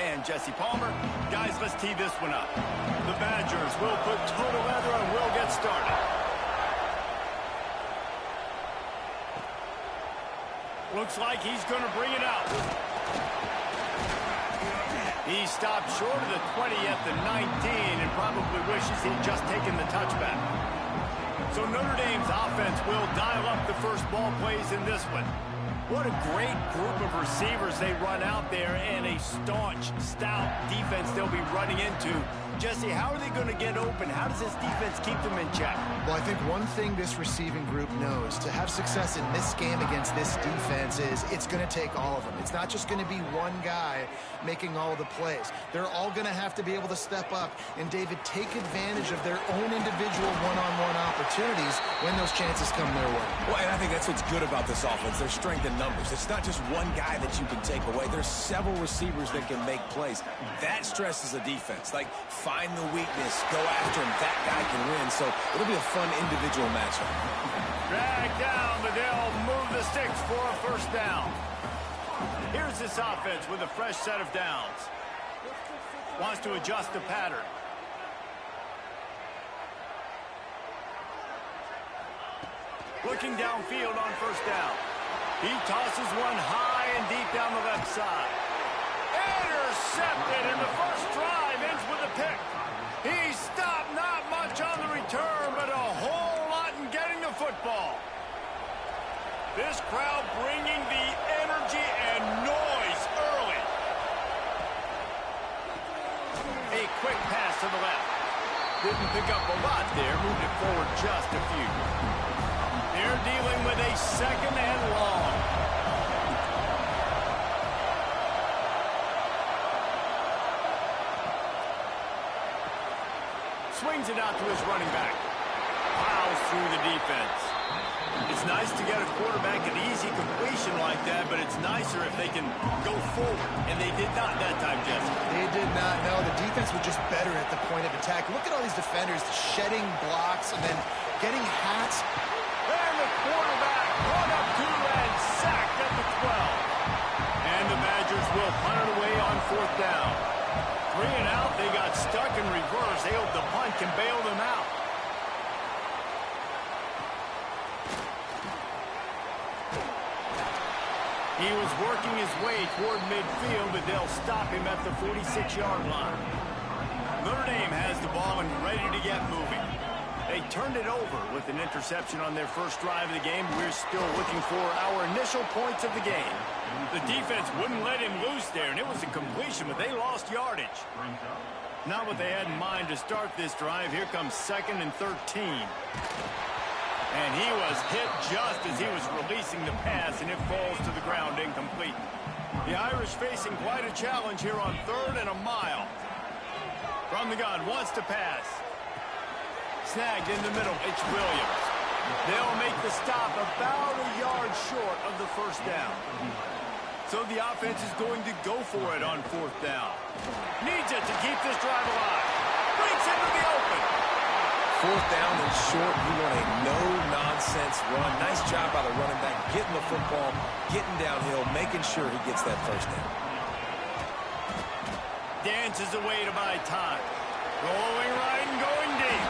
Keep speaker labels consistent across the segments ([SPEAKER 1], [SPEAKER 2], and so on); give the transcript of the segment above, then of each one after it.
[SPEAKER 1] and Jesse Palmer. Guys, let's tee this one up. The Badgers will put total weather and will get started. Looks like he's going to bring it out. He stopped short of the 20 at the 19 and probably wishes he'd just taken the touchback. So Notre Dame's offense will dial up the first ball plays in this one. What a great group of receivers they run out there, and a staunch, stout defense they'll be running into. Jesse, how are they going to get open? How does this defense keep them in check?
[SPEAKER 2] Well, I think one thing this receiving group knows to have success in this game against this defense is it's going to take all of them. It's not just going to be one guy making all of the plays. They're all going to have to be able to step up and, David, take advantage of their own individual one-on-one opportunities when those chances come their way.
[SPEAKER 3] Well, and I think that's what's good about this offense, their strength in numbers. It's not just one guy that you can take away. There's several receivers that can make plays. That stresses the defense. Like, find the weakness, go after him. That guy can win. So it'll be a fun individual matchup.
[SPEAKER 1] Drag down, but they'll move the sticks for a first down. Here's this offense with a fresh set of downs. Wants to adjust the pattern. Looking downfield on first down. He tosses one high and deep down the left side. Intercepted, and the first drive ends with a pick. He stopped, not much on the return, but a whole lot in getting the football. This crowd bringing the energy and noise early. A quick pass to the left. Didn't pick up a lot there, moved it forward just a few. They're dealing with a second and long. Swings it out to his running back. Plows through the defense. It's nice to get a quarterback an easy completion like that, but it's nicer if they can go forward. And they did not that time, Jesse.
[SPEAKER 2] They did not. No, the defense was just better at the point of attack. Look at all these defenders shedding blocks and then getting hats.
[SPEAKER 1] And the quarterback brought up to and sacked at the 12. And the Badgers will punt it away on fourth down. 3 and out, they got stuck in reverse. They hope the punt can bail them out. He was working his way toward midfield, but they'll stop him at the 46-yard line. Notre Dame has the ball and ready to get moving. They turned it over with an interception on their first drive of the game. We're still looking for our initial points of the game. The defense wouldn't let him loose there, and it was a completion, but they lost yardage. Not what they had in mind to start this drive. Here comes 2nd and 13. And he was hit just as he was releasing the pass, and it falls to the ground incomplete. The Irish facing quite a challenge here on 3rd and a mile. From the gun, wants to pass. Snagged in the middle, it's Williams. They'll make the stop about a yard short of the first down. So the offense is going to go for it on 4th down. Needs it to keep this drive alive. Breaks into the open.
[SPEAKER 3] 4th down and short. You want a no-nonsense run. Nice job by the running back, getting the football, getting downhill, making sure he gets that first down.
[SPEAKER 1] Dances away to buy time. Going right and going deep.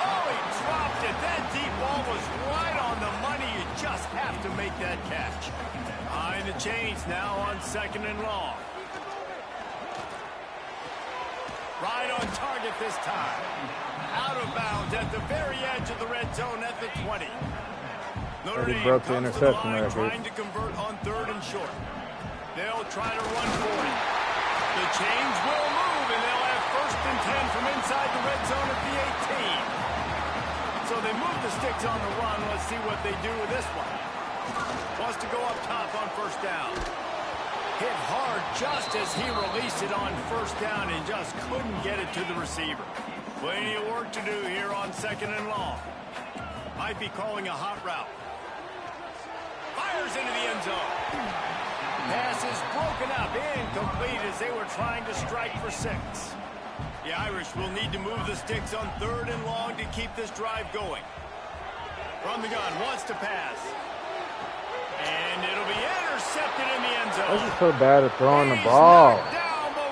[SPEAKER 1] Oh, he dropped it. That deep ball was right on the money. You just have to make that catch. Behind the chains now on 2nd and long. Right on target this time. Out of bounds at the very edge of the red zone at the 20. Notre Dame
[SPEAKER 4] broke the
[SPEAKER 1] comes to the
[SPEAKER 4] interception
[SPEAKER 1] line
[SPEAKER 4] record.
[SPEAKER 1] trying to convert on 3rd and short. They'll try to run for it. The chains will move, and they'll have 1st and 10 from inside the red zone at the 18. So they move the sticks on the run. Let's see what they do with this one. Wants to go up top on 1st down. Hit hard just as he released it on 1st down and just couldn't get it to the receiver. Plenty of work to do here on 2nd and long. Might be calling a hot route. Fires into the end zone. Pass is broken up, incomplete as they were trying to strike for 6. The Irish will need to move the sticks on 3rd and long to keep this drive going. From the gun, wants to pass. And it'll be intercepted in the end zone.
[SPEAKER 4] This is so bad at throwing the ball.
[SPEAKER 1] Down, but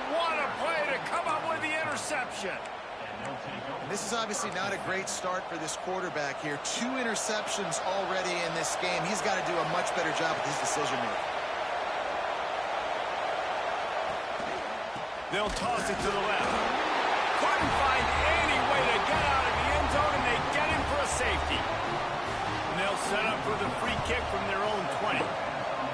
[SPEAKER 2] this is obviously not a great start for this quarterback here. 2 interceptions already in this game. He's got to do a much better job with his decision-making.
[SPEAKER 1] They'll toss it to the left. Couldn't find any way to get out of the end zone, and they get him for a safety. And they'll set up for the free kick from their own 20.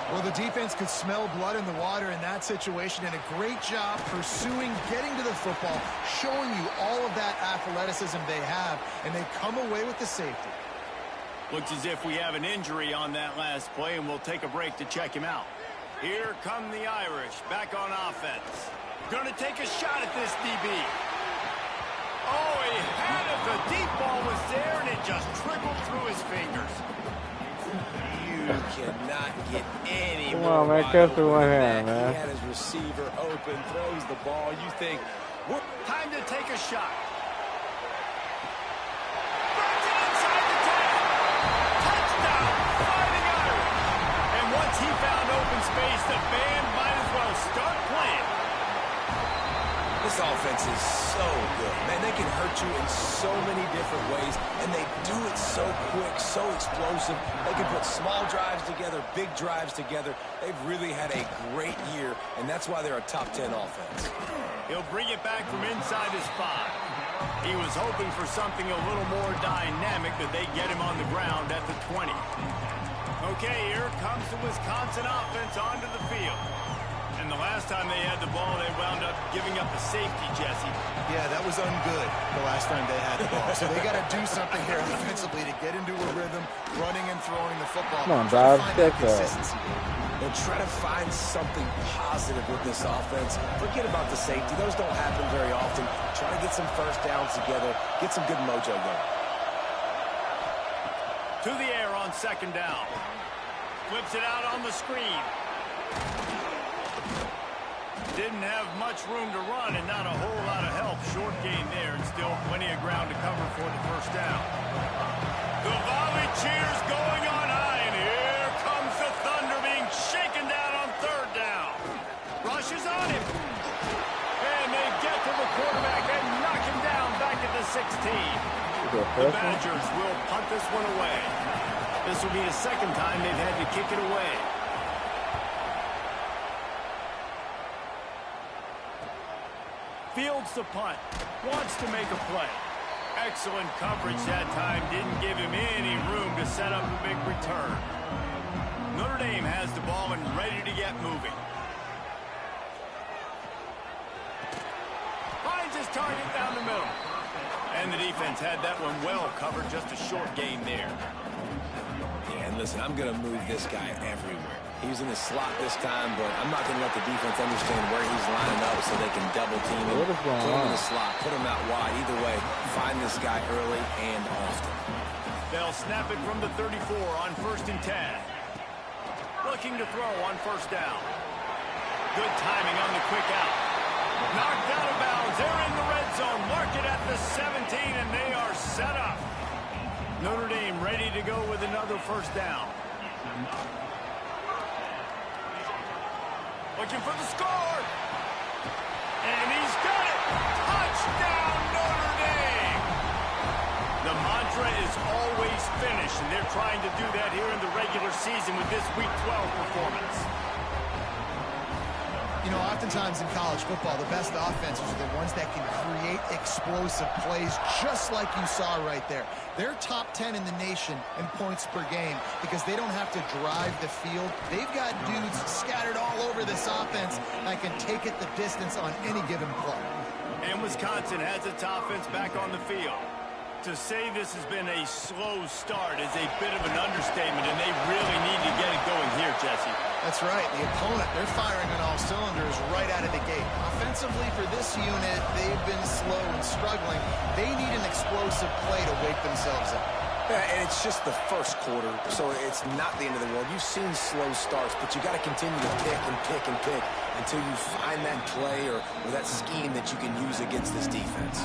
[SPEAKER 2] Well, the defense could smell blood in the water in that situation, and a great job pursuing, getting to the football, showing you all of that athleticism they have, and they come away with the safety.
[SPEAKER 1] Looks as if we have an injury on that last play, and we'll take a break to check him out. Here come the Irish, back on offense. Going to take a shot at this DB. Oh, he had it. The deep ball was there, and it just trickled through his fingers.
[SPEAKER 3] You cannot get any
[SPEAKER 4] Come
[SPEAKER 3] more
[SPEAKER 4] on, man.
[SPEAKER 3] wide
[SPEAKER 4] Cut
[SPEAKER 3] open
[SPEAKER 4] through one
[SPEAKER 3] than
[SPEAKER 4] hand,
[SPEAKER 3] that.
[SPEAKER 4] man.
[SPEAKER 3] He had his receiver open, throws the ball. You think, what?
[SPEAKER 1] Time to take a shot. Burns it inside the 10. Touchdown, Fighting Irish. And once he found open space, the band might as well start playing.
[SPEAKER 3] This offense is so good. Man, they can hurt you in so many different ways, and they do it so quick, so explosive. They can put small drives together, big drives together. They've really had a great year, and that's why they're a top 10 offense.
[SPEAKER 1] He'll bring it back from inside his 5. He was hoping for something a little more dynamic, but they get him on the ground at the 20. Okay, here comes the Wisconsin offense onto the field. And the last time they had the ball, they wound up giving up a safety, Jesse.
[SPEAKER 2] Yeah, that was ungood the last time they had the ball. So they got to do something here offensively to get into a rhythm, running and throwing the football.
[SPEAKER 4] Come on, Bob.
[SPEAKER 2] Find that
[SPEAKER 4] Take that.
[SPEAKER 2] consistency.
[SPEAKER 3] And try to find something positive with this offense. Forget about the safety. Those don't happen very often. Try to get some first downs together. Get some good mojo going.
[SPEAKER 1] To the air on 2nd down. Flips it out on the screen. Didn't have much room to run and not a whole lot of help. Short gain there and still plenty of ground to cover for the first down. The volley cheers going on high, and here comes the Thunder being shaken down on 3rd down. Rushes on him. And they get to the quarterback and knock him down back at the 16. The Badgers will punt this one away. This will be the 2nd time they've had to kick it away. Fields the punt. Wants to make a play. Excellent coverage that time. Didn't give him any room to set up a big return. Notre Dame has the ball and ready to get moving. Finds his target down the middle. And the defense had that one well covered. Just a short gain there.
[SPEAKER 3] Yeah, and listen, I'm going to move this guy everywhere. He's in the slot this time, but I'm not going to let the defense understand where he's lining up so they can double team him.
[SPEAKER 4] What is going
[SPEAKER 3] Put him in
[SPEAKER 4] on?
[SPEAKER 3] the slot, put him out wide. Either way, find this guy early and often.
[SPEAKER 1] They'll snap it from the 34 on 1st and 10. Looking to throw on 1st down. Good timing on the quick out. Knocked out of bounds. They're in the red zone. Mark it at the 17, and they are set up. Notre Dame ready to go with another 1st down. Looking for the score. And he's got it. Touchdown, Notre Dame. The mantra is always finish, and they're trying to do that here in the regular season with this Week 12 performance.
[SPEAKER 2] You know, oftentimes in college football, the best offenses are the ones that can create explosive plays, just like you saw right there. They're top 10 in the nation in points per game because they don't have to drive the field. They've got dudes scattered all over this offense that can take it the distance on any given play.
[SPEAKER 1] And Wisconsin has its offense back on the field. To say this has been a slow start is a bit of an understatement, and they really need to get it going here, Jesse.
[SPEAKER 2] That's right. The opponent, they're firing on all cylinders right out of the gate. Offensively for this unit, they've been slow and struggling. They need an explosive play to wake themselves up.
[SPEAKER 3] Yeah, and it's just the first quarter, so it's not the end of the world. You've seen slow starts, but you got to continue to pick and pick and pick until you find that play or that scheme that you can use against this defense.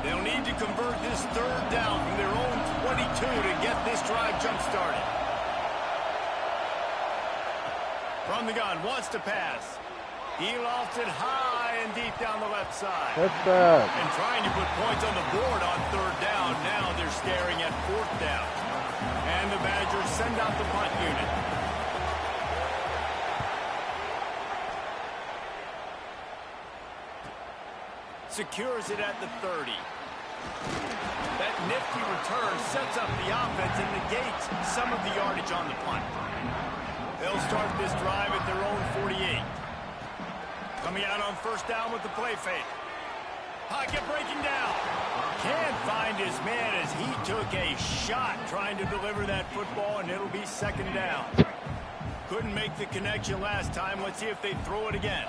[SPEAKER 1] They'll need to convert this 3rd down from their own 22 to get this drive jump-started. From the gun, wants to pass. He lofts it high and deep down the left side.
[SPEAKER 4] What's that?
[SPEAKER 1] And trying to put points on the board on third down. Now they're staring at fourth down. And the Badgers send out the punt unit. Secures it at the 30. That nifty return sets up the offense and negates some of the yardage on the punt. They'll start this drive at their own 48. Coming out on first down with the play fake. Pocket breaking down. Can't find his man as he took a shot trying to deliver that football, and it'll be second down. Couldn't make the connection last time. Let's see if they throw it again.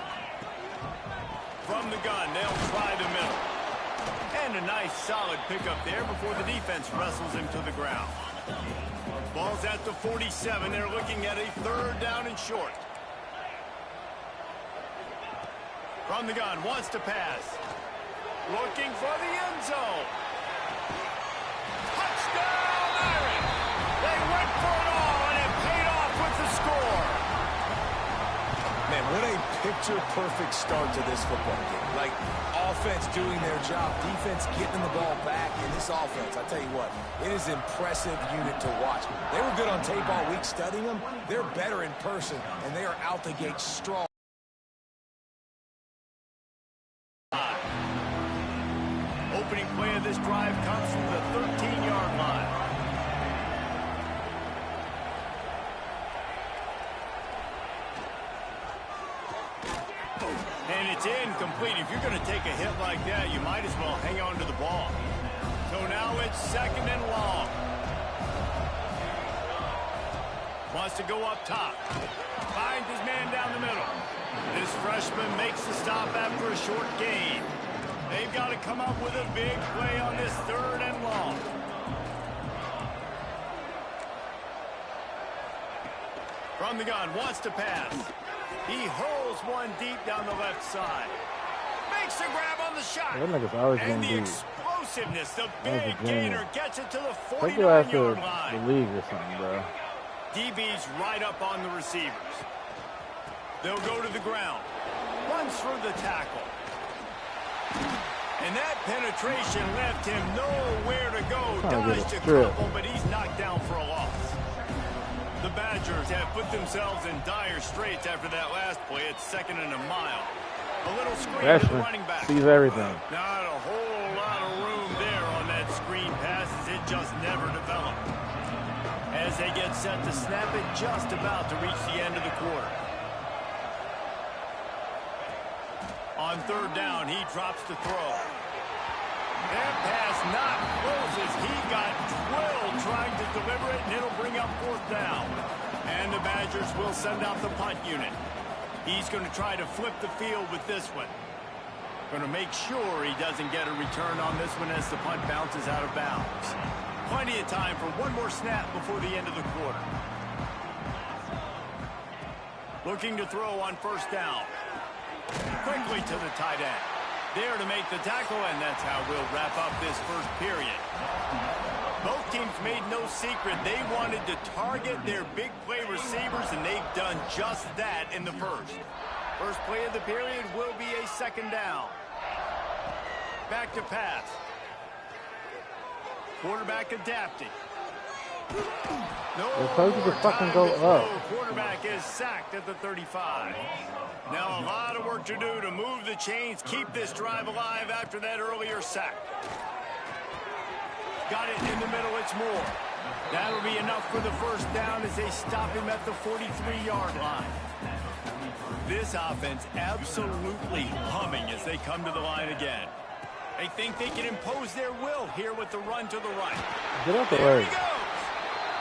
[SPEAKER 1] From the gun, they'll try the middle. And a nice solid pickup there before the defense wrestles him to the ground. Ball's at the 47. They're looking at a third down and short. From the gun, wants to pass. Looking for the end zone. Touchdown, Irish! They went for it all, and it paid off with the score.
[SPEAKER 3] Man, what a picture-perfect start to this football game. Like, offense doing their job, defense getting the ball back, and this offense, I tell you what, it is an impressive unit to watch. They were good on tape all week studying them. They're better in person, and they are out the gate strong.
[SPEAKER 1] Opening play of this drive comes from the 13-yard line. And it's incomplete. If you're going to take a hit like that, you might as well hang on to the ball. So now it's second and long. Wants to go up top. Finds his man down the middle. This freshman makes the stop after a short gain. They've got to come up with a big play on this third and long. From the gun, wants to pass. He hurls one deep down the left side. Makes a grab on the shot. And the explosiveness, the big gainer gets it to the 49-yard line.
[SPEAKER 4] The league or something, bro.
[SPEAKER 1] DB's right up on the receivers. They'll go to the ground. Runs through the tackle. And that penetration left him nowhere to go. Dodged a couple, but he's knocked down for a loss. The Badgers have put themselves in dire straits after that last play. It's second and a mile. A little screen to the running back.
[SPEAKER 4] Sees everything.
[SPEAKER 1] Not a whole lot of room there on that screen pass as it just never developed. As they get set to snap it, just about to reach the end of the quarter. On third down, he drops to throw. That pass not close as he got drilled trying to deliver it, and it'll bring up fourth down. And the Badgers will send out the punt unit. He's going to try to flip the field with this one. Going to make sure he doesn't get a return on this one as the punt bounces out of bounds. Plenty of time for one more snap before the end of the quarter. Looking to throw on first down. Quickly to the tight end. There to make the tackle, and that's how we'll wrap up this first period. Both teams made no secret they wanted to target their big play receivers, and they've done just that in the first. First play of the period will be a second down. Back to pass. Quarterback adapting.
[SPEAKER 4] They're supposed to fucking go up.
[SPEAKER 1] Quarterback is sacked at the 35. Now a lot of work to do to move the chains, keep this drive alive after that earlier sack. Got it in the middle, it's more. That'll be enough for the first down as they stop him at the 43-yard line. This offense absolutely humming as they come to the line again. They think they can impose their will here with the run to the right.
[SPEAKER 4] Get out the
[SPEAKER 1] there
[SPEAKER 4] way.
[SPEAKER 1] He goes.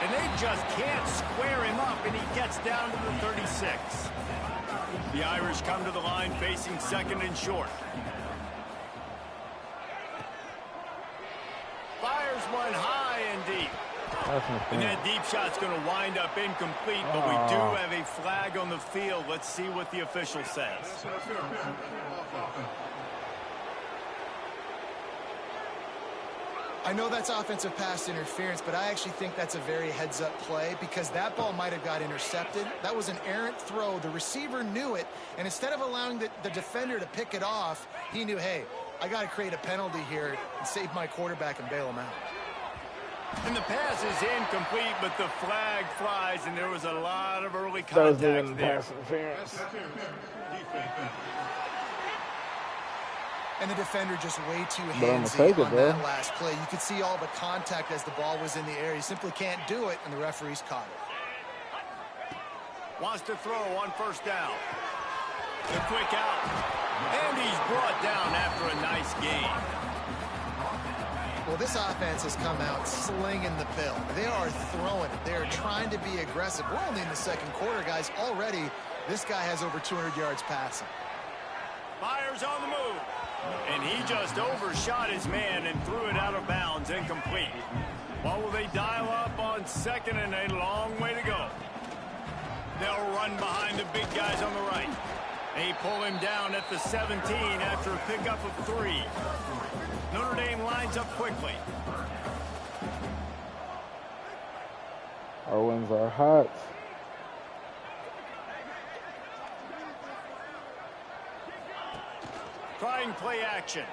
[SPEAKER 1] And they just can't square him up, and he gets down to the 36. The Irish come to the line facing second and short. Fires one high and deep. And that deep shot's going to wind up incomplete, but we do have a flag on the field. Let's see what the official says.
[SPEAKER 2] I know that's offensive pass interference, but I actually think that's a very heads-up play because that ball might have got intercepted. That was an errant throw. The receiver knew it, and instead of allowing the defender to pick it off, he knew, hey, I got to create a penalty here and save my quarterback and bail him out.
[SPEAKER 1] And the pass is incomplete, but the flag flies, and there was a lot of early contact there.
[SPEAKER 4] Pass interference.
[SPEAKER 2] And the defender just way too handsy on that last play. You could see all the contact as the ball was in the air. He simply can't do it, and the referee's caught it.
[SPEAKER 1] Wants to throw on first down. The quick out. And he's brought down after a nice gain.
[SPEAKER 2] Well, this offense has come out slinging the pill. They are throwing it. They are trying to be aggressive. We're only in the second quarter, guys. Already, this guy has over 200 yards passing.
[SPEAKER 1] Fires on the move. And he just overshot his man and threw it out of bounds, incomplete. What will they dial up on second and a long way to go? They'll run behind the big guys on the right. They pull him down at the 17 after a pickup of 3. Notre Dame lines up quickly.
[SPEAKER 4] Our wins are hot.
[SPEAKER 1] Trying play action.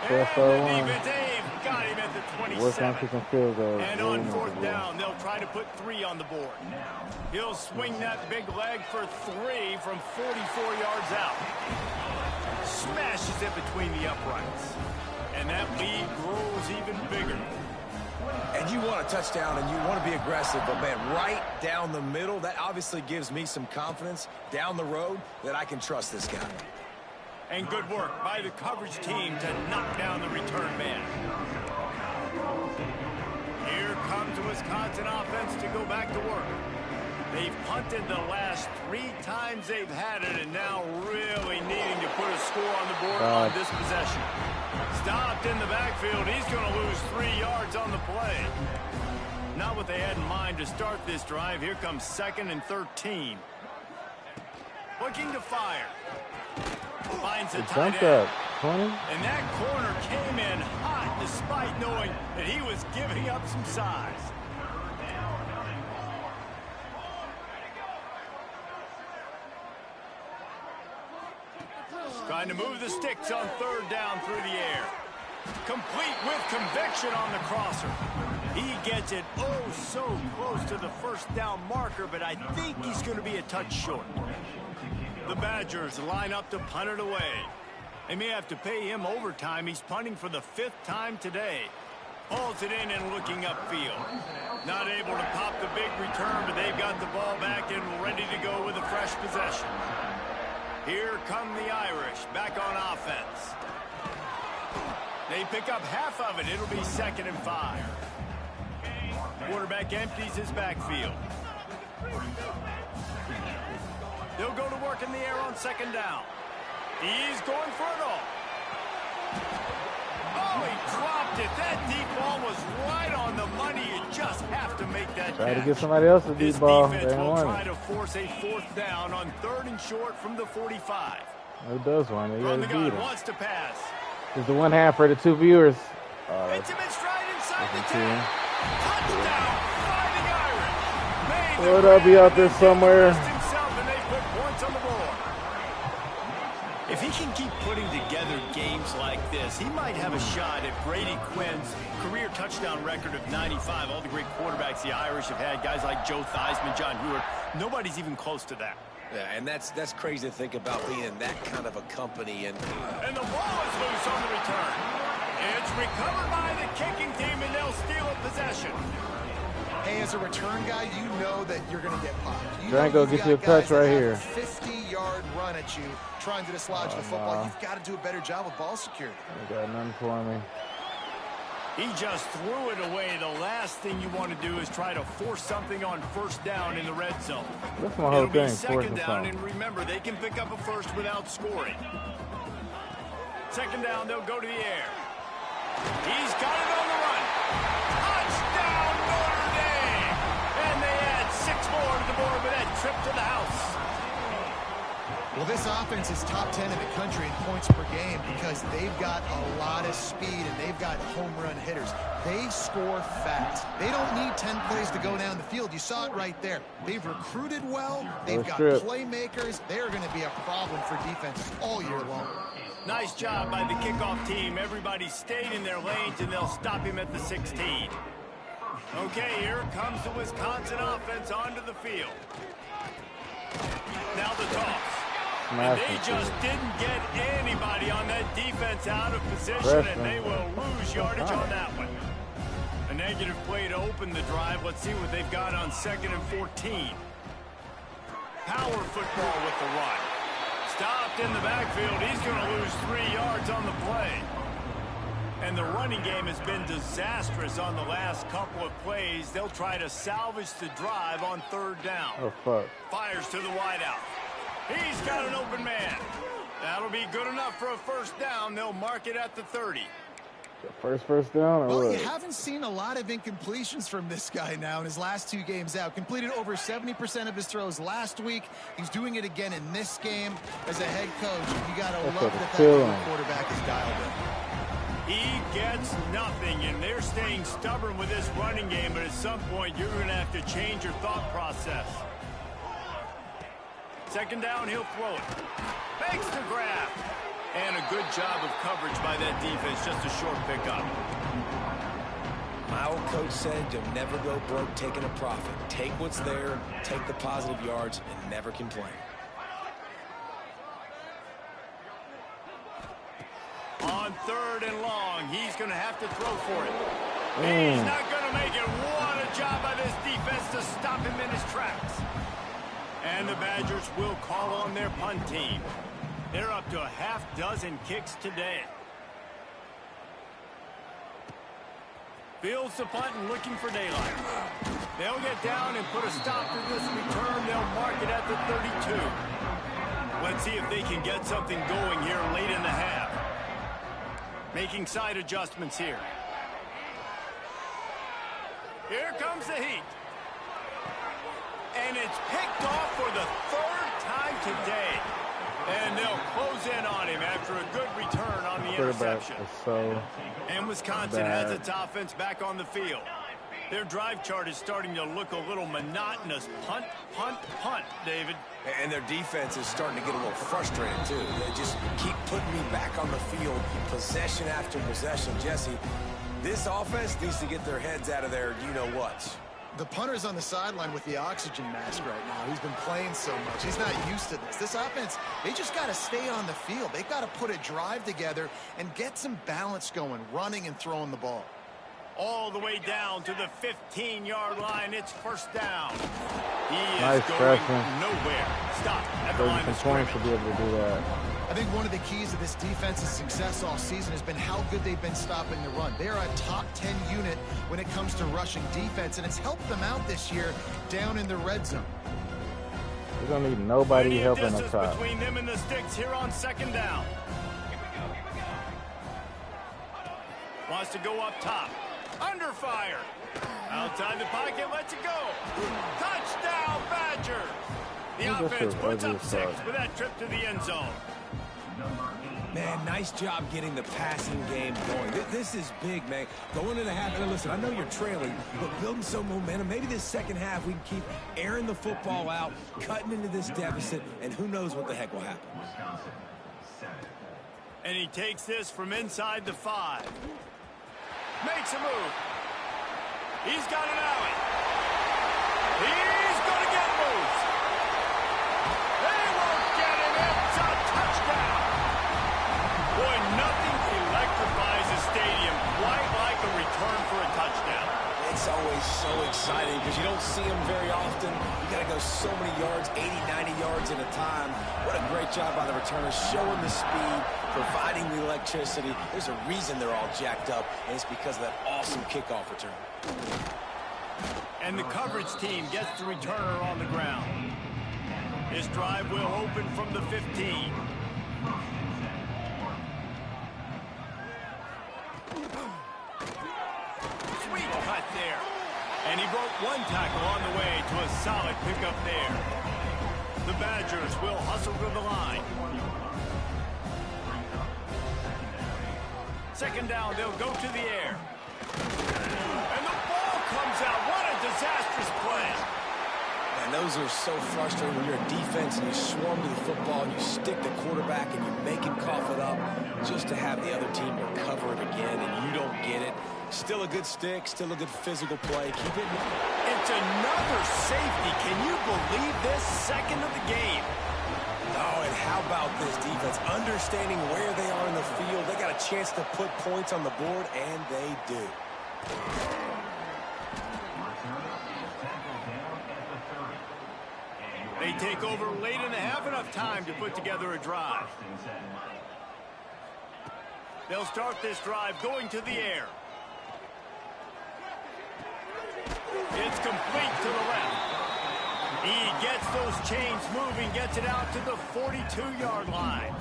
[SPEAKER 4] And the
[SPEAKER 1] defense got him at the 27. And on fourth down, they'll try to put 3 on the board. He'll swing that big leg for 3 from 44 yards out. Smashes it between the uprights. And that lead grows even bigger.
[SPEAKER 3] And you want a touchdown and you want to be aggressive, but man, right down the middle, that obviously gives me some confidence down the road that I can trust this guy.
[SPEAKER 1] And good work by the coverage team to knock down the return man. Here comes the Wisconsin offense to go back to work. They've punted the last 3 times they've had it, and now really needing to put a score on the board on this possession. Stopped in the backfield. He's going to lose 3 yards on the play. Not what they had in mind to start this drive. Here comes 2nd and 13. Looking to fire. Finds a tight end. And that corner came in hot despite knowing that he was giving up some size. Trying to move the sticks on 3rd down through the air. Complete with conviction on the crosser. He gets it oh so close to the 1st down marker, but I think he's going to be a touch short. The Badgers line up to punt it away. They may have to pay him overtime. He's punting for the 5th time today. Hauls it in and looking upfield. Not able to pop the big return, but they've got the ball back and ready to go with a fresh possession. Here come the Irish back on offense. They pick up half of it. It'll be 2nd and 5. Quarterback empties his backfield. They'll go to work in the air on 2nd down. He's going for it all. Oh, he dropped it. That deep ball was right on the money. You just have to make that
[SPEAKER 4] Try
[SPEAKER 1] catch.
[SPEAKER 4] to get somebody else a deep ball.
[SPEAKER 1] This defense will try to force a 4th down on 3rd and short from the 45.
[SPEAKER 4] Who does one? They
[SPEAKER 1] From
[SPEAKER 4] got
[SPEAKER 1] the
[SPEAKER 4] to beat
[SPEAKER 1] gun,
[SPEAKER 4] him.
[SPEAKER 1] wants to pass.
[SPEAKER 4] There's the 1 half for the 2 viewers.
[SPEAKER 1] It's him in stride inside the 10. Touchdown, Fighting Irish.
[SPEAKER 4] Would I be out there somewhere?
[SPEAKER 1] Himself, and they put points on the board. If he can keep putting together games like this, he might have a shot at Brady Quinn's career touchdown record of 95. All the great quarterbacks the Irish have had, guys like Joe Theismann, John Hewart, nobody's even close to that.
[SPEAKER 3] Yeah, and that's crazy to think about being in that kind of a company. And
[SPEAKER 1] the ball is loose on the return. It's recovered by the kicking team, and they'll steal a possession.
[SPEAKER 2] Hey, as a return guy, you know that you're going to get popped.
[SPEAKER 4] Drango, get you a touch right here.
[SPEAKER 2] 50-yard run at you, trying to dislodge the football. You've got to do a better job with ball security.
[SPEAKER 4] They got none for me.
[SPEAKER 1] He just threw it away. The last thing you want to do is try to force something on 1st down in the red zone.
[SPEAKER 4] That's my whole thing.
[SPEAKER 1] It'll be 2nd down, and remember, they can pick up a 1st without scoring. 2nd down, they'll go to the air. He's got it on the run. Touchdown, Notre Dame! And they add 6 more to the board with that trip to the house.
[SPEAKER 2] Well, this offense is top 10 in the country in points per game because they've got a lot of speed and they've got home run hitters. They score fast. They don't need 10 plays to go down the field. You saw it right there. They've recruited well. They've got playmakers. They're going to be a problem for defenses all year long.
[SPEAKER 1] Nice job by the kickoff team. Everybody stayed in their lanes, and they'll stop him at the 16. Okay, here comes the Wisconsin offense onto the field. Now the toss. And they just didn't get anybody on that defense out of position, and they will lose yardage on that one. A negative play to open the drive. Let's see what they've got on 2nd and 14. Power football with the run. Stopped in the backfield. He's going to lose 3 yards on the play. And the running game has been disastrous on the last couple of plays. They'll try to salvage the drive on 3rd down.
[SPEAKER 4] Oh, fuck.
[SPEAKER 1] Fires to the wideout. He's got an open man. That'll be good enough for a 1st down. They'll mark it at the 30.
[SPEAKER 4] First down or
[SPEAKER 2] well,
[SPEAKER 4] what?
[SPEAKER 2] You haven't seen a lot of incompletions from this guy now in his last 2 games out. Completed over 70% of his throws last week. He's doing it again in this game. As a head coach, you got to love that quarterback is dialed in.
[SPEAKER 1] He gets nothing, and they're staying stubborn with this running game, but at some point you're going to have to change your thought process. 2nd down, he'll throw it. Makes the grab. And a good job of coverage by that defense, just a short pickup.
[SPEAKER 3] My old coach said you'll never go broke taking a profit. Take what's there, take the positive yards, and never complain.
[SPEAKER 1] On 3rd and long, he's going to have to throw for it. He's not going to make it. What a job by this defense to stop him in his tracks. And the Badgers will call on their punt team. They're up to a half-dozen kicks today. Fields the punt and looking for daylight. They'll get down and put a stop to this return. They'll mark it at the 32. Let's see if they can get something going here late in the half. Making side adjustments here. Here comes the heat. And it's picked off for the 3rd time today. And they'll close in on him after a good return on the interception. And Wisconsin has its offense back on the field. Their drive chart is starting to look a little monotonous. Punt, punt, punt, David.
[SPEAKER 3] And their defense is starting to get a little frustrated, too. They just keep putting me back on the field, possession after possession. Jesse, this offense needs to get their heads out of their you-know-whats.
[SPEAKER 2] The punter's on the sideline with the oxygen mask right now. He's been playing so much. He's not used to this. This offense, they just got to stay on the field. They've got to put a drive together and get some balance going, running and throwing the ball.
[SPEAKER 1] All the way down to the 15-yard line. It's 1st down. He
[SPEAKER 4] nice
[SPEAKER 1] is going
[SPEAKER 4] pressing.
[SPEAKER 1] nowhere. Stop at the line of scrimmage.
[SPEAKER 4] To be able to do that.
[SPEAKER 2] I think one of the keys of this defense's success all season has been how good they've been stopping the run. They're a top 10 unit when it comes to rushing defense, and it's helped them out this year down in the red zone.
[SPEAKER 4] We don't need nobody helping us out.
[SPEAKER 1] Between them and the sticks here on 2nd down. Wants to go up top. Under fire. Outside the pocket, lets it go. Touchdown, Badger. The offense puts up 6 with that trip to the end zone.
[SPEAKER 3] Man, nice job getting the passing game going. This is big, man. Going into the half, and listen, I know you're trailing, but building some momentum. Maybe this 2nd half we can keep airing the football out, cutting into this deficit, and who knows what the heck will happen.
[SPEAKER 1] And he takes this from inside the 5. Makes a move. He's got an alley. He's going to get loose. They won't get him. It's a touchdown. Boy, nothing electrifies a stadium quite like a return for a touchdown.
[SPEAKER 3] It's always so exciting because you don't see them very often. You got to go so many yards, 80, 90 yards at a time. What a great job by the returners, showing the speed, providing the electricity. There's a reason they're all jacked up, and it's because of that awesome kickoff return.
[SPEAKER 1] And the coverage team gets the returner on the ground. This drive will open from the 15. Sweet cut there. And he broke one tackle on the way to a solid pickup there. The Badgers will hustle to the line. Second down, they'll go to the air. And the ball comes out. What a disastrous play.
[SPEAKER 3] And those are so frustrating when you're a defense and you swarm to the football and you stick the quarterback and you make him cough it up just to have the other team recover it again and you don't get it. Still a good stick, still a good physical play. Keep it.
[SPEAKER 1] It's another safety. Can you believe this? Second of the game.
[SPEAKER 3] Oh, and how about this defense? Understanding where they are in the field. They got a chance to put points on the board, and they do.
[SPEAKER 1] They take over late in the half, enough time to put together a drive. They'll start this drive going to the air. It's complete to the left. He gets those chains moving, gets it out to the 42-yard line.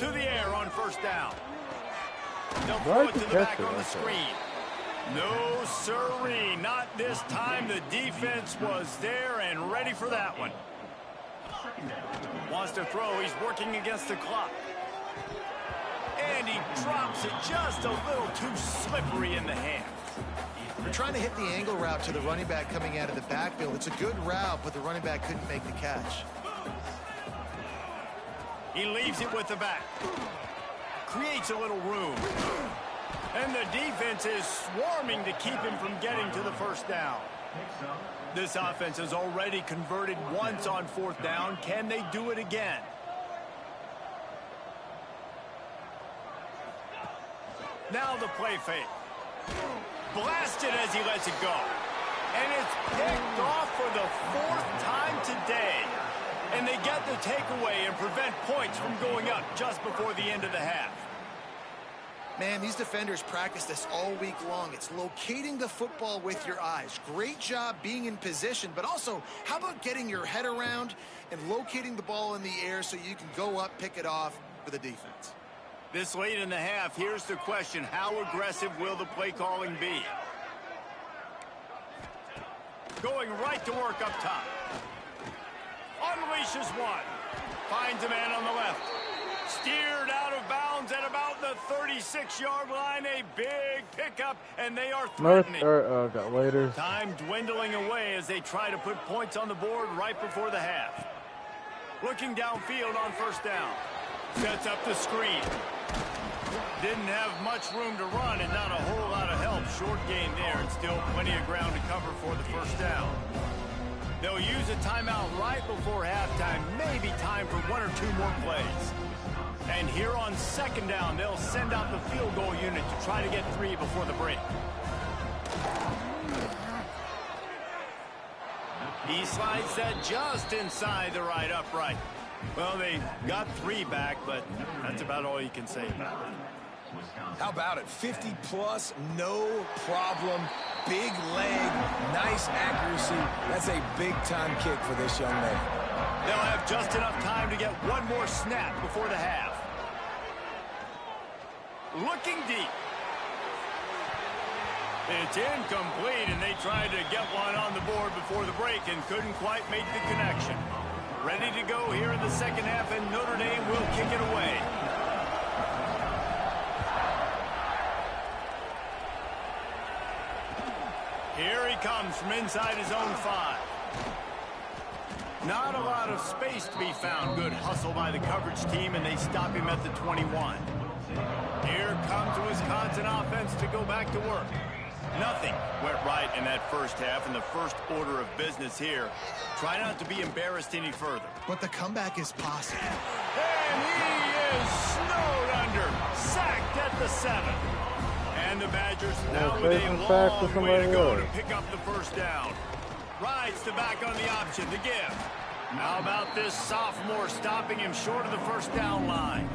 [SPEAKER 1] To the air on first down. They'll throw it to the back on the screen. No, sirree, not this time. The defense was there and ready for that one. Wants to throw. He's working against the clock. And he drops it just a little too slippery in the hand.
[SPEAKER 2] They're trying to hit the angle route to the running back coming out of the backfield. It's a good route, but the running back couldn't make the catch.
[SPEAKER 1] He leaves it with the back. Creates a little room. And the defense is swarming to keep him from getting to the first down. This offense has already converted once on fourth down. Can they do it again? Now the play fake. Blasted as he lets it go. And it's picked off for the fourth time today. And they get the takeaway and prevent points from going up just before the end of the half.
[SPEAKER 2] Man, these defenders practice this all week long. It's locating the football with your eyes. Great job being in position, but also, how about getting your head around and locating the ball in the air so you can go up, pick it off for the defense?
[SPEAKER 1] This late in the half, here's the question. How aggressive will the play calling be? Going right to work up top. Unleashes one. Finds a man on the left. Steered out of bounds at about the 36-yard line. A big pickup, and they are threatening.
[SPEAKER 4] Got later.
[SPEAKER 1] Time dwindling away as they try to put points on the board right before the half. Looking downfield on first down. Sets up the screen. Didn't have much room to run and not a whole lot of help. Short gain there and still plenty of ground to cover for the first down. They'll use a timeout right before halftime. Maybe time for one or two more plays. And here on second down, they'll send out the field goal unit to try to get 3 before the break. He slides that just inside the right upright. Well, they got 3 back, but that's about all you can say about it.
[SPEAKER 3] How about it? 50-plus, no problem. Big leg, nice accuracy. That's a big-time kick for this young man.
[SPEAKER 1] They'll have just enough time to get one more snap before the half. Looking deep. It's incomplete, and they tried to get one on the board before the break and couldn't quite make the connection. Ready to go here in the second half, and Notre Dame will kick it away. Here he comes from inside his own 5. Not a lot of space to be found. Good hustle by the coverage team, and they stop him at the 21. Here comes the Wisconsin offense to go back to work. Nothing went right in that first half, and the first order of business here. Try not to be embarrassed any further.
[SPEAKER 2] But the comeback is possible.
[SPEAKER 1] And he is snowed under. Sacked at the 7. And the Badgers now with a long way to go to pick up the first down. Rides the back on the option to give. How about this sophomore stopping him short of the first down line?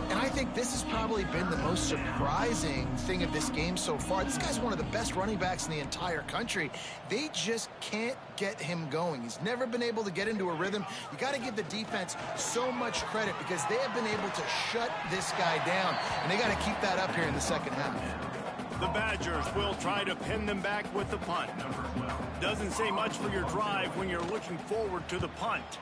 [SPEAKER 2] And I think this has probably been the most surprising thing of this game so far. This guy's one of the best running backs in the entire country. They just can't get him going. He's never been able to get into a rhythm. You got to give the defense so much credit because they have been able to shut this guy down. And they got to keep that up here in the second half.
[SPEAKER 1] The Badgers will try to pin them back with the punt. Doesn't say much for your drive when you're looking forward to the punt.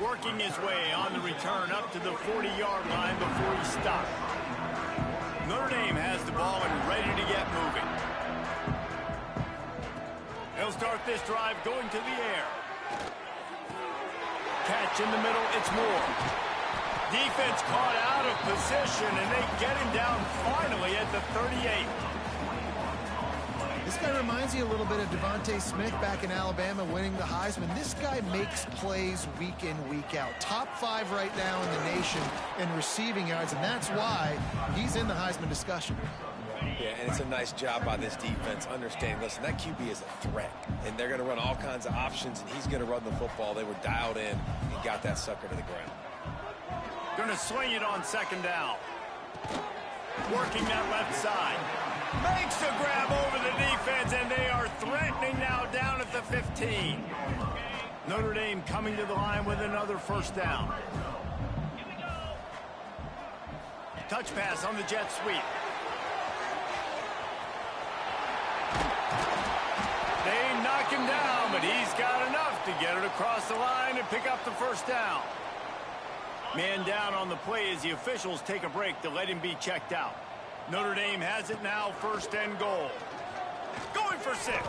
[SPEAKER 1] Working his way on the return up to the 40-yard line before he stopped. Notre Dame has the ball and ready to get moving. They'll start this drive going to the air. Catch in the middle, it's Moore. Defense caught out of position, and they get him down finally at the 38.
[SPEAKER 2] This guy reminds you a little bit of Devontae Smith back in Alabama winning the Heisman. This guy makes plays week in, week out. Top 5 right now in the nation in receiving yards, and that's why he's in the Heisman discussion.
[SPEAKER 3] Yeah, and it's a nice job by this defense understanding, listen, that QB is a threat, and they're going to run all kinds of options, and he's going to run the football. They were dialed in and got that sucker to the ground.
[SPEAKER 1] Going to swing it on second down. Working that left side. Makes a grab over the defense, and they are threatening now down at the 15. Notre Dame coming to the line with another first down. Touch pass on the jet sweep. They knock him down, but he's got enough to get it across the line and pick up the first down. Man down on the play as the officials take a break to let him be checked out. Notre Dame has it now, first and goal. Going for 6. Touchdown,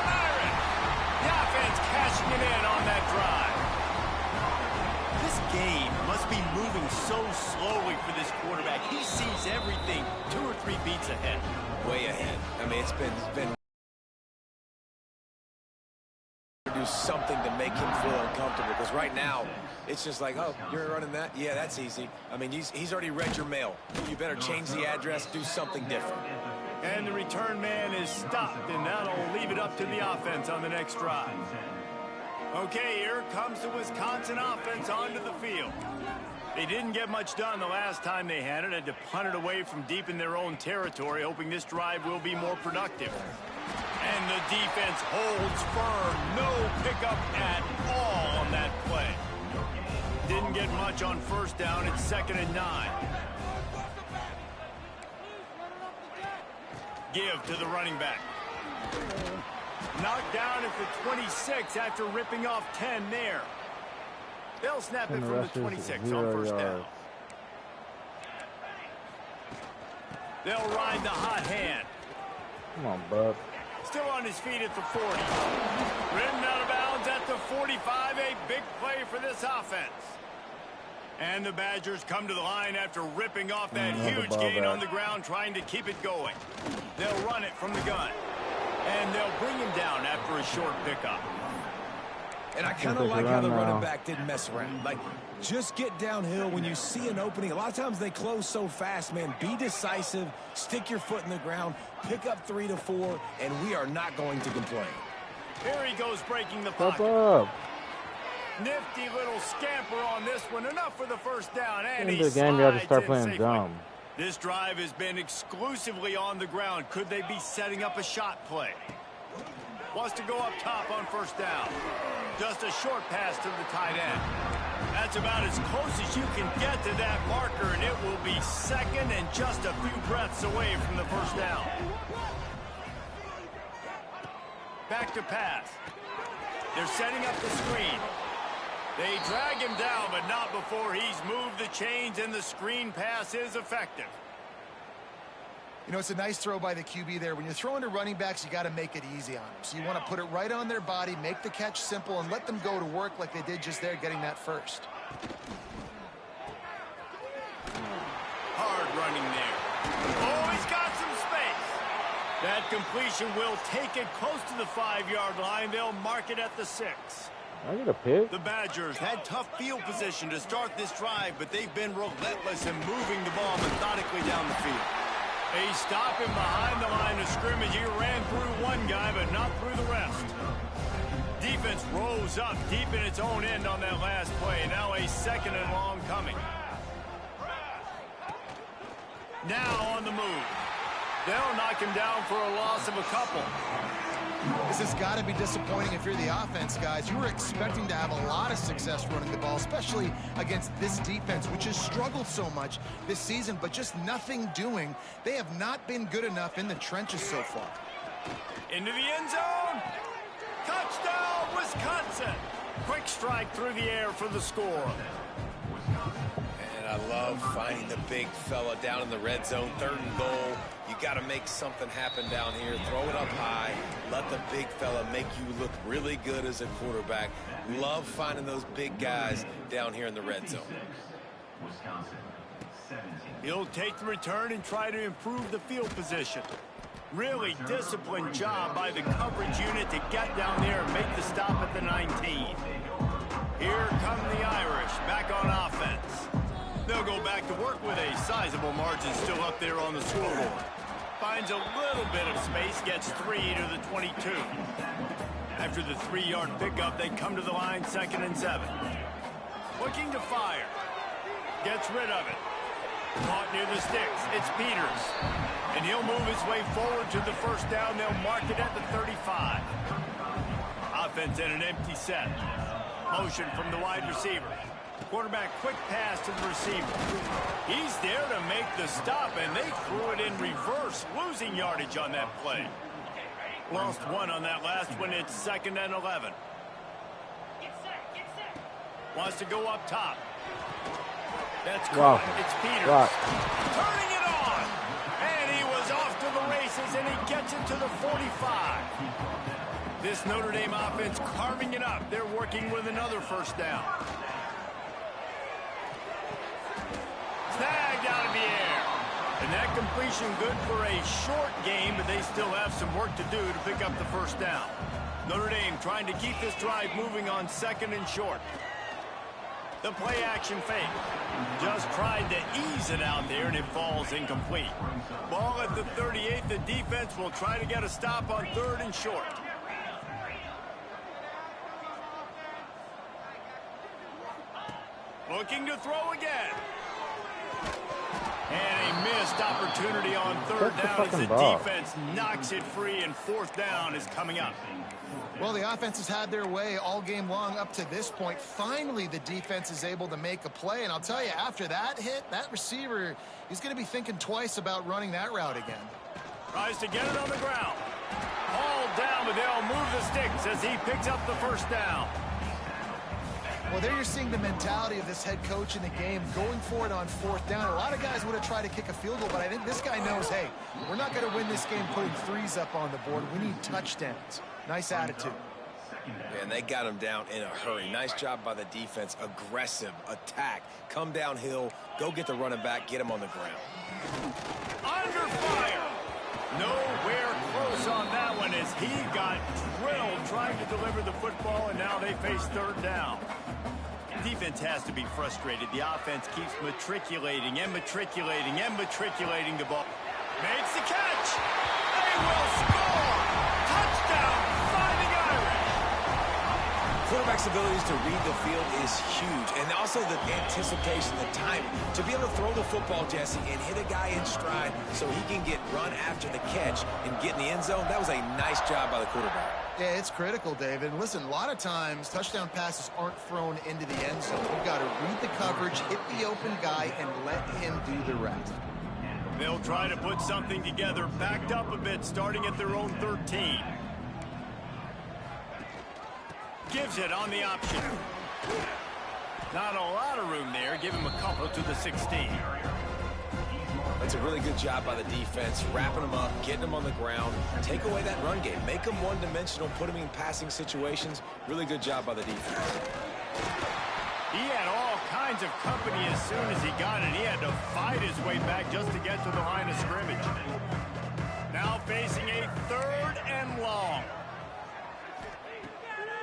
[SPEAKER 1] Iron! The offense cashing it in on that drive. This game must be moving so slowly for this quarterback. He sees everything 2 or 3 beats ahead.
[SPEAKER 3] Way ahead. I mean, it's been do something to make him feel uncomfortable, because right now it's just like, oh, you're running that? Yeah, that's easy. I mean, he's already read your mail. You better change the address, do something different.
[SPEAKER 1] And the return man is stopped, and that'll leave it up to the offense on the next drive. Okay, here comes the Wisconsin offense onto the field. They didn't get much done the last time they had it. Had to punt it away from deep in their own territory, hoping this drive will be more productive. And the defense holds firm. No pickup at all on that play. Didn't get much on first down. It's 2nd and 9. Give to the running back. Knocked down at the 26 after ripping off 10 there. They'll snap it from the 26 on first down. They'll ride the hot hand.
[SPEAKER 4] Come on, bud.
[SPEAKER 1] Still on his feet at the 40. Ridden out of bounds at the 45. A big play for this offense. And the Badgers come to the line after ripping off that huge gain on the ground, trying to keep it going. They'll run it from the gun. And they'll bring him down after a short pickup.
[SPEAKER 3] And I kind of like how the running back didn't mess around. Like, just get downhill when you see an opening. A lot of times they close so fast, man. Be decisive, stick your foot in the ground, pick up 3 to 4, and we are not going to complain.
[SPEAKER 1] Here he goes, breaking the pocket.
[SPEAKER 4] Up.
[SPEAKER 1] Nifty little scamper on this one. Enough for the first down, and he
[SPEAKER 4] In the game, you have to
[SPEAKER 1] slides
[SPEAKER 4] start
[SPEAKER 1] in
[SPEAKER 4] playing
[SPEAKER 1] safely.
[SPEAKER 4] dumb.
[SPEAKER 1] This drive has been exclusively on the ground. Could they be setting up a shot play? Wants to go up top on first down. Just a short pass to the tight end. That's about as close as you can get to that marker, and it will be 2nd and just a few breaths away from the first down. Back to pass. They're setting up the screen. They drag him down, but not before he's moved the chains, and the screen pass is effective.
[SPEAKER 2] You know, it's a nice throw by the QB there. When you're throwing to running backs, you got to make it easy on them. So you want to put it right on their body, make the catch simple, and let them go to work like they did just there, getting that first.
[SPEAKER 1] Hard running there. Oh, he's got some space. That completion will take it close to the 5-yard line. They'll mark it at the 6.
[SPEAKER 4] I get a pick.
[SPEAKER 1] The Badgers had tough field position to start this drive, but they've been relentless in moving the ball methodically down the field. They stop him behind the line of scrimmage. He ran through one guy, but not through the rest. Defense rose up deep in its own end on that last play. Now a 2nd and long coming. Now on the move. They'll knock him down for a loss of a couple.
[SPEAKER 2] This has got to be disappointing if you're the offense, guys. You were expecting to have a lot of success running the ball, especially against this defense, which has struggled so much this season, but just nothing doing. They have not been good enough in the trenches so far.
[SPEAKER 1] Into the end zone. Touchdown, Wisconsin. Quick strike through the air for the score.
[SPEAKER 3] And I love finding the big fella down in the red zone, 3rd and goal. You got to make something happen down here. Throw it up high. Let the big fella make you look really good as a quarterback. Love finding those big guys down here in the red zone.
[SPEAKER 1] He'll take the return and try to improve the field position. Really disciplined job by the coverage unit to get down there and make the stop at the 19. Here come the Irish back on offense. They'll go back to work with a sizable margin still up there on the scoreboard. Finds a little bit of space, gets 3 to the 22. After the 3-yard pickup, they come to the line, 2nd and 7. Looking to fire. Gets rid of it. Caught near the sticks. It's Peters. And he'll move his way forward to the first down. They'll mark it at the 35. Offense in an empty set. Motion from the wide receiver. Quarterback quick pass to the receiver. He's there to make the stop, and they threw it in reverse, losing yardage on that play. Lost 1 on that last one. It's 2nd and 11. Wants to go up top. That's caught. It's Peters. Turning it on. And he was off to the races, and he gets it to the 45. This Notre Dame offense carving it up. They're working with another first down. Snagged out of the air. And that completion good for a short game, but they still have some work to do to pick up the first down. Notre Dame trying to keep this drive moving on 2nd and short. The play action fake. Just tried to ease it out there, and it falls incomplete. Ball at the 38. The defense will try to get a stop on 3rd and short. Looking to throw again. And a missed opportunity on 3rd down as the defense knocks it free, and 4th down is coming up.
[SPEAKER 2] Well, the offense has had their way all game long up to this point. Finally, the defense is able to make a play. And I'll tell you, after that hit, that receiver, he's going to be thinking twice about running that route again.
[SPEAKER 1] Tries to get it on the ground. Hauled down, but they'll move the sticks as he picks up the first down.
[SPEAKER 2] Well, there you're seeing the mentality of this head coach in the game, going for it on 4th down. A lot of guys would have tried to kick a field goal, but I think this guy knows, hey, we're not going to win this game putting 3s up on the board. We need touchdowns. Nice attitude.
[SPEAKER 3] And they got him down in a hurry. Nice job by the defense. Aggressive attack. Come downhill. Go get the running back. Get him on the ground.
[SPEAKER 1] Under fire. Nowhere close on that one as he got drilled trying to deliver the football, and now they face 3rd down. Defense has to be frustrated. The offense keeps matriculating and matriculating and matriculating the ball. Makes the catch. They will score. Touchdown, Fighting Irish.
[SPEAKER 3] Quarterback's abilities to read the field is huge, and also the anticipation, the timing. To be able to throw the football, Jesse, and hit a guy in stride so he can get run after the catch and get in the end zone, that was a nice job by the quarterback.
[SPEAKER 2] Yeah, it's critical, David. And listen, a lot of times touchdown passes aren't thrown into the end zone. You've got to read the coverage, hit the open guy, and let him do the rest.
[SPEAKER 1] They'll try to put something together, backed up a bit, starting at their own 13. Gives it on the option. Not a lot of room there. Give him a couple to the 16.
[SPEAKER 3] That's a really good job by the defense, wrapping them up, getting them on the ground, take away that run game, make them one-dimensional, put them in passing situations. Really good job by the defense.
[SPEAKER 1] He had all kinds of company as soon as he got it. He had to fight his way back just to get to the line of scrimmage. Now facing a 3rd and long.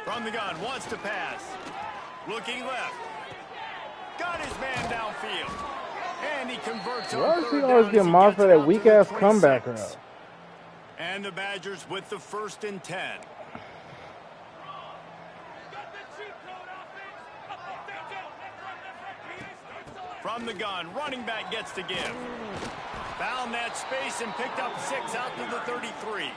[SPEAKER 1] From the gun, wants to pass. Looking left. Got his man downfield. And he converts.
[SPEAKER 4] Why does he always get mocked for that weak-ass comeback route?
[SPEAKER 1] And the Badgers with the 1st and 10. From the gun, running back gets to give. Found that space and picked up 6 out to the 33.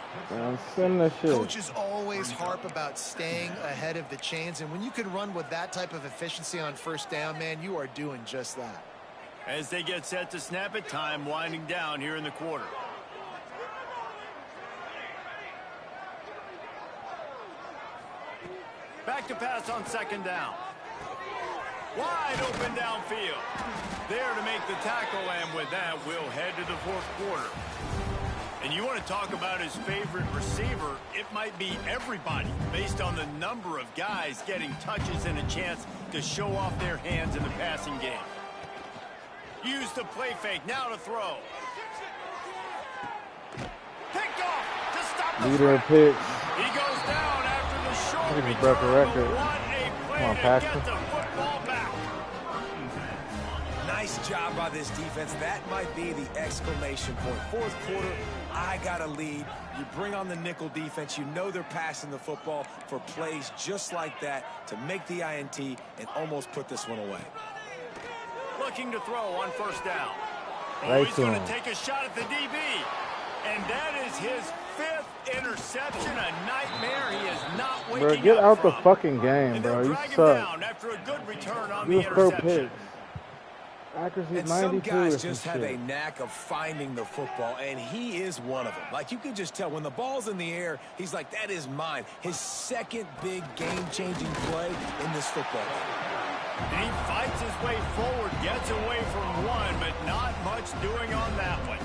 [SPEAKER 4] Send the shit.
[SPEAKER 2] Coaches always harp about staying ahead of the chains, and when you can run with that type of efficiency on first down, man, you are doing just that.
[SPEAKER 1] As they get set to snap it, time winding down here in the quarter. Back to pass on second down. Wide open downfield. There to make the tackle, and with that, we'll head to the fourth quarter. And you want to talk about his favorite receiver, it might be everybody, based on the number of guys getting touches and a chance to show off their hands in the passing game. Use the play fake, now to throw. Picked off to stop the
[SPEAKER 4] leader of
[SPEAKER 1] threat.
[SPEAKER 4] picks.
[SPEAKER 1] He goes down after the short
[SPEAKER 4] Look at his
[SPEAKER 1] return,
[SPEAKER 4] broken record.
[SPEAKER 1] but what a play
[SPEAKER 4] Come on,
[SPEAKER 1] to
[SPEAKER 4] Paxton.
[SPEAKER 1] get the football back.
[SPEAKER 3] Nice job by this defense. That might be the exclamation point. Fourth quarter, I got a lead. You bring on the nickel defense. You know they're passing the football for plays just like that to make the INT and almost put this one away.
[SPEAKER 1] Looking to throw on first down.
[SPEAKER 4] Right
[SPEAKER 1] He's
[SPEAKER 4] to
[SPEAKER 1] going
[SPEAKER 4] him.
[SPEAKER 1] to take a shot at the DB. And that is his 5th interception. A nightmare he is not waking
[SPEAKER 4] Bro, get
[SPEAKER 1] up
[SPEAKER 4] out the
[SPEAKER 1] from.
[SPEAKER 4] fucking game,
[SPEAKER 1] And
[SPEAKER 4] bro.
[SPEAKER 1] they'll
[SPEAKER 4] You
[SPEAKER 1] drag him
[SPEAKER 4] suck.
[SPEAKER 1] down after a good return on
[SPEAKER 4] You
[SPEAKER 1] the
[SPEAKER 4] just throw
[SPEAKER 1] interception.
[SPEAKER 4] picks. Accuracy
[SPEAKER 3] And
[SPEAKER 4] 92
[SPEAKER 3] some guys
[SPEAKER 4] or some
[SPEAKER 3] just have
[SPEAKER 4] shit.
[SPEAKER 3] a knack of finding the football, and he is one of them. Like, you can just tell when the ball's in the air, he's like, that is mine. His second big game-changing play in this football game.
[SPEAKER 1] And he fights his way forward, gets away from one, but not much doing on that one.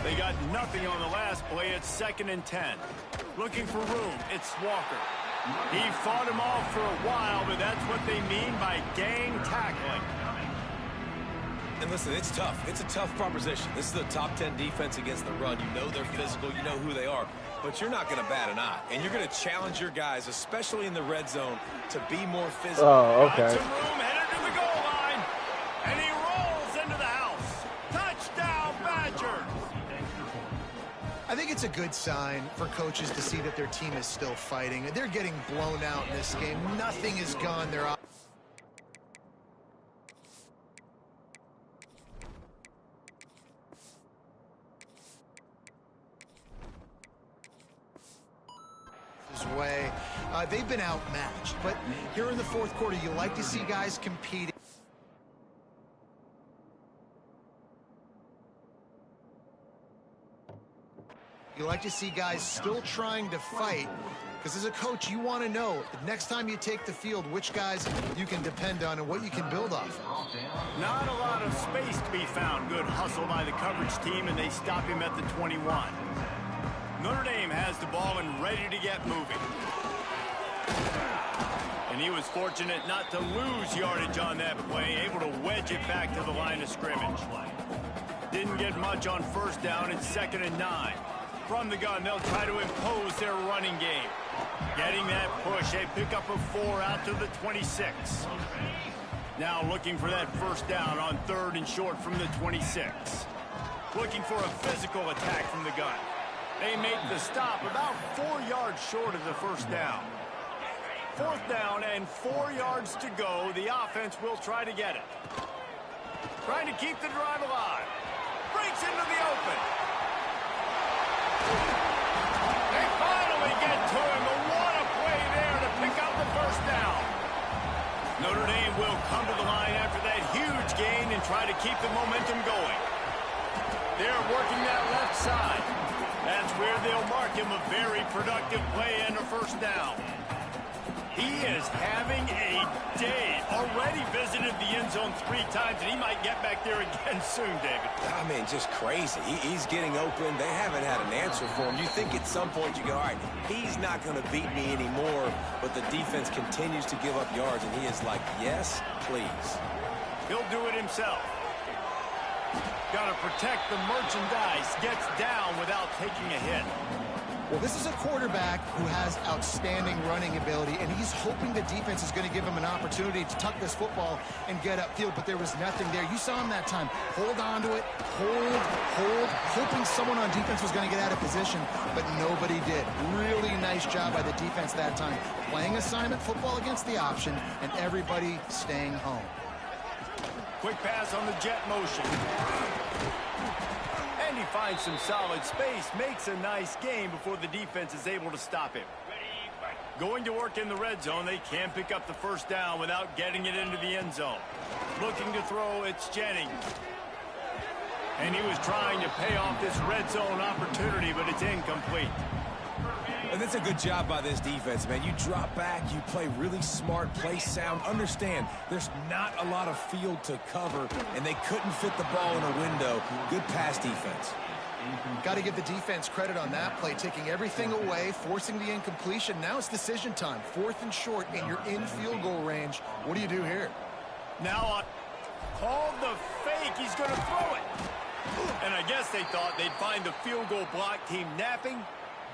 [SPEAKER 1] They got nothing on the last play. It's 2nd and 10. Looking for room. It's Walker. He fought him off for a while, but that's what they mean by gang tackling.
[SPEAKER 3] And listen, it's tough. It's a tough proposition. This is a top 10 defense against the run. You know they're physical. You know who they are. But you're not going to bat an eye. And you're going to challenge your guys, especially in the red zone, to be more physical.
[SPEAKER 4] Oh,
[SPEAKER 1] Got
[SPEAKER 4] okay.
[SPEAKER 1] some room, headed to the goal line. And he rolls into the house. Touchdown, Badgers.
[SPEAKER 2] I think it's a good sign for coaches to see that their team is still fighting. They're getting blown out in this game. Nothing is gone their way. They've been outmatched, but here in the fourth quarter, you like to see guys competing. You like to see guys still trying to fight, because as a coach, you want to know the next time you take the field which guys you can depend on and what you can build off of.
[SPEAKER 1] Not a lot of space to be found. Good hustle by the coverage team, and they stop him at the 21. Notre Dame has the ball and ready to get moving. And he was fortunate not to lose yardage on that play, able to wedge it back to the line of scrimmage. Didn't get much on first down. It's 2nd and 9. From the gun, they'll try to impose their running game. Getting that push, they pick up a 4 out to the 26. Now looking for that first down on 3rd and short from the 26. Looking for a physical attack from the gun. They make the stop about 4 yards short of the first down. 4th down and 4 yards to go. The offense will try to get it. Trying to keep the drive alive. Breaks into the open. They finally get to him, but what a play there to pick up the first down. Notre Dame will come to the line after that huge gain and try to keep the momentum going. They're working that left side. That's where they'll mark him a very productive play and a first down. He is having a day. Already visited the end zone 3 times, and he might get back there again soon, David.
[SPEAKER 3] I mean, just crazy. He's getting open. They haven't had an answer for him. You think at some point you go, all right, he's not going to beat me anymore, but the defense continues to give up yards, and he is like, yes, please.
[SPEAKER 1] He'll do it himself. Got to protect the merchandise. Gets down without taking a hit.
[SPEAKER 2] Well, this is a quarterback who has outstanding running ability, and he's hoping the defense is going to give him an opportunity to tuck this football and get upfield, but there was nothing there. You saw him that time. Hold on to it, hold, hoping someone on defense was going to get out of position, but nobody did. Really nice job by the defense that time. Playing assignment football against the option, and everybody staying home.
[SPEAKER 1] Quick pass on the jet motion. finds some solid space, makes a nice game before the defense is able to stop him. Going to work in the red zone, they can pick up the first down without getting it into the end zone. Looking to throw, it's Jennings. And he was trying to pay off this red zone opportunity, but it's incomplete.
[SPEAKER 3] And that's a good job by this defense, man. You drop back, you play really smart, play sound. Understand, there's not a lot of field to cover, and they couldn't fit the ball in a window. Good pass defense.
[SPEAKER 2] Got to give the defense credit on that play, taking everything away, forcing the incompletion. Now it's decision time. 4th and short, and you're in field goal range. What do you do here?
[SPEAKER 1] Now, called the fake. He's going to throw it. And I guess they thought they'd find the field goal block team napping.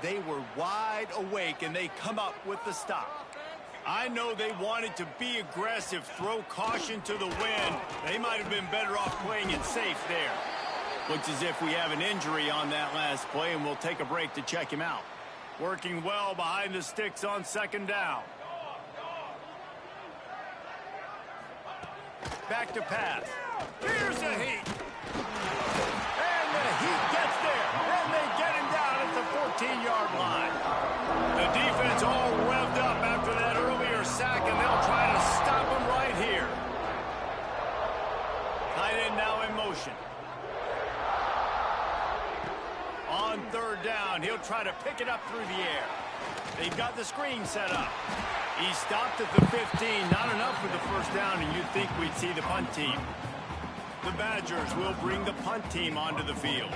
[SPEAKER 1] They were wide awake, and they come up with the stop. I know they wanted to be aggressive, throw caution to the wind. They might have been better off playing it safe there. Looks as if we have an injury on that last play, and we'll take a break to check him out. Working well behind the sticks on 2nd down. Back to pass. Here's the heat. And the heat gets there. And they get him down at the 14-yard line. The defense all revved up after that earlier sack, and they'll try to stop him right here. Tight end now in motion. On 3rd down, he'll try to pick it up through the air. They've got the screen set up. He stopped at the 15. Not enough for the first down, and you'd think we'd see the punt team. The Badgers will bring the punt team onto the field.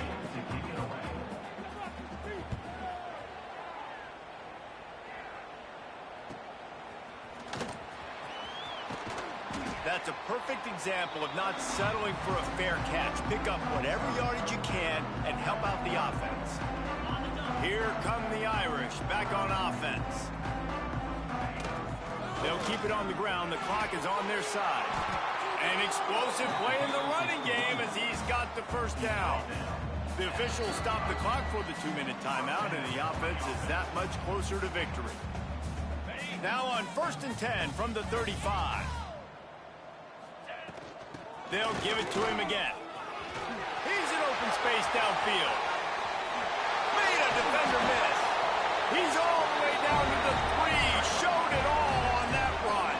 [SPEAKER 1] That's a perfect example of not settling for a fair catch. Pick up whatever yardage you can and help out the offense. Here come the Irish back on offense. They'll keep it on the ground. The clock is on their side. An explosive play in the running game as he's got the first down. The officials stop the clock for the 2-minute timeout, and the offense is that much closer to victory. Now on 1st and 10 from the 35. They'll give it to him again. He's in open space downfield. Made a defender miss. He's all the way down to the 3. Showed it all on that run.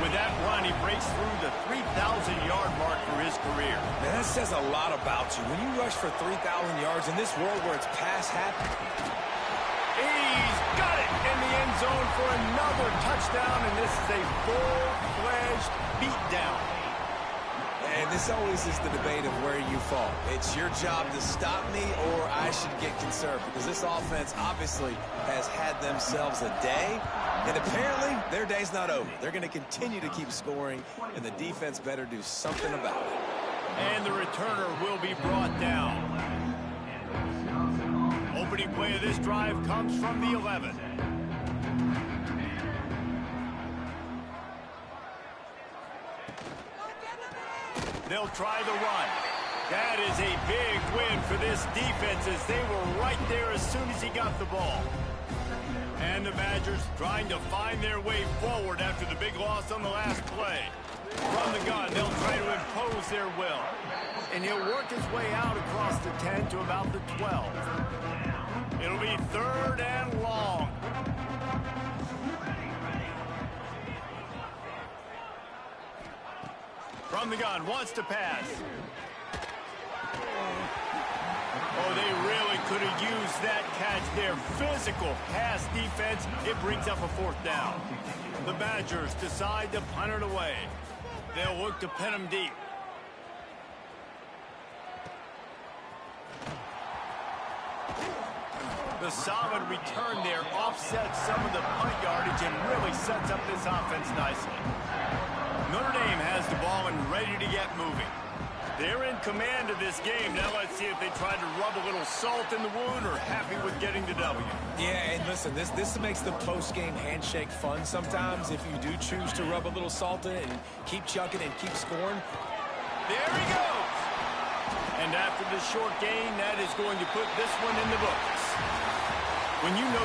[SPEAKER 1] With that run, he breaks through the 3,000-yard mark for his career.
[SPEAKER 3] Man, that says a lot about you. When you rush for 3,000 yards in this world where it's pass happy.
[SPEAKER 1] He's got it in the end zone for another touchdown, and this is a full-fledged beatdown.
[SPEAKER 3] And this always is the debate of where you fall. It's your job to stop me, or I should get conserved, because this offense obviously has had themselves a day, and apparently their day's not over. They're going to continue to keep scoring, and the defense better do something about it.
[SPEAKER 1] And the returner will be brought down. Opening play of this drive comes from the 11. They'll try the run. That is a big win for this defense as they were right there as soon as he got the ball. And the Badgers trying to find their way forward after the big loss on the last play. From the gun, they'll try to impose their will. And he'll work his way out across the 10 to about the 12. It'll be 3rd and long. From the gun, wants to pass. Oh, they really could have used that catch there. Physical pass defense. It brings up a 4th down. The Badgers decide to punt it away. They'll look to pin him deep. The solid return there offsets some of the punt yardage and really sets up this offense nicely. Notre Dame has the ball and ready to get moving. They're in command of this game. Now let's see if they try to rub a little salt in the wound or happy with getting the W.
[SPEAKER 3] Yeah, and listen, this makes the post-game handshake fun sometimes if you do choose to rub a little salt in it and keep chucking and keep scoring.
[SPEAKER 1] There he goes. And after the short gain, that is going to put this one in the books. When you know